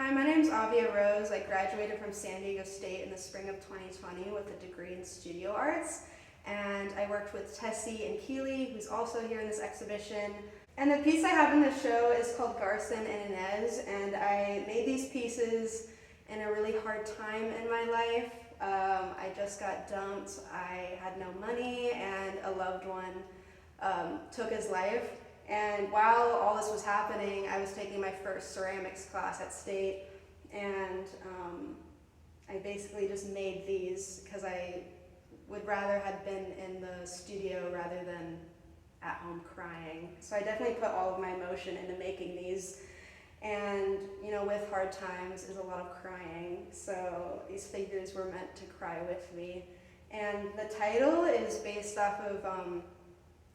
Hi, my name's Avia Rose. I graduated from San Diego State in the spring of 2020 with a degree in studio arts. And I worked with Tessie and Keely, who's also here in this exhibition. And the piece I have in the show is called Garcin and Inez, and I made these pieces in a really hard time in my life. I just got dumped, I had no money, and a loved one took his life. And while all this was happening, I was taking my first ceramics class at State, and I basically just made these because I would rather have been in the studio rather than at home crying. So I definitely put all of my emotion into making these. And you know, with hard times is a lot of crying, so these figures were meant to cry with me. And the title is based off of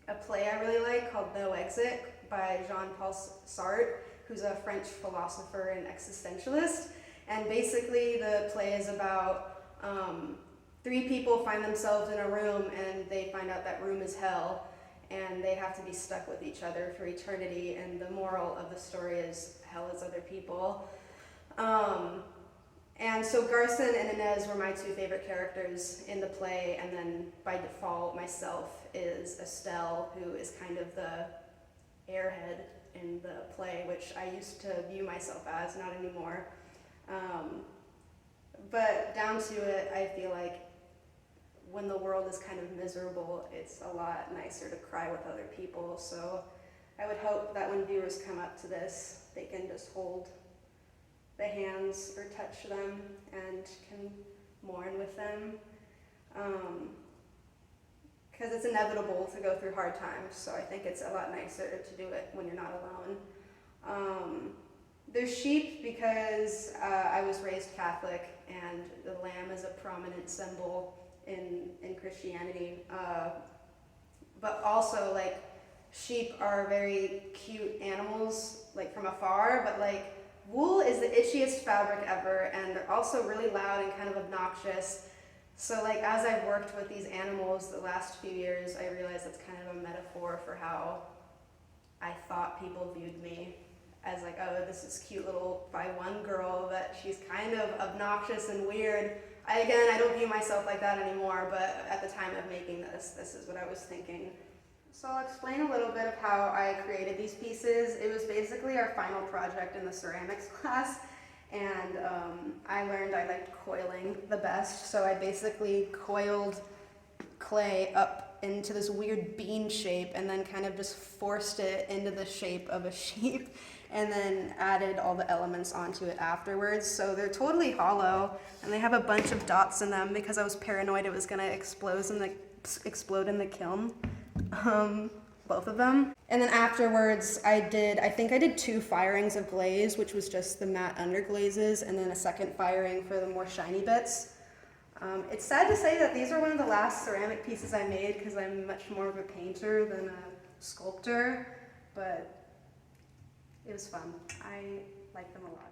a play I really like called No Exit by Jean-Paul Sartre, who's a French philosopher and existentialist. And basically the play is about three people find themselves in a room and they find out that room is hell, and they have to be stuck with each other for eternity, and the moral of the story is hell is other people. And so Garcin and Inez were my two favorite characters in the play, and then by default myself is Estelle, who is kind of the airhead in the play, which I used to view myself as, not anymore. But down to it, I feel like when the world is kind of miserable, it's a lot nicer to cry with other people. So I would hope that when viewers come up to this, they can just hold the hands or touch them and can mourn with them. Because it's inevitable to go through hard times, so I think it's a lot nicer to do it when you're not alone. There's sheep because I was raised Catholic, and the lamb is a prominent symbol in Christianity, but also like sheep are very cute animals, like from afar, but like wool is the itchiest fabric ever, and they're also really loud and kind of obnoxious. So like as I've worked with these animals the last few years, I realized that's kind of a metaphor for how I thought people viewed me, as like, oh, this is cute little by one girl, but she's kind of obnoxious and weird. I don't view myself like that anymore, but at the time of making this is what I was thinking. So I'll explain a little bit of how I created these pieces. It was basically our final project in the ceramics class, and I learned I liked coiling the best, so I basically coiled clay up into this weird bean shape and then kind of just forced it into the shape of a sheep, and then added all the elements onto it afterwards. So they're totally hollow, and they have a bunch of dots in them because I was paranoid it was gonna explode in the kiln, both of them. And then afterwards I think I did 2 firings of glaze, which was just the matte underglazes, and then a second firing for the more shiny bits. It's sad to say that these are one of the last ceramic pieces I made because I'm much more of a painter than a sculptor, but it was fun. I like them a lot.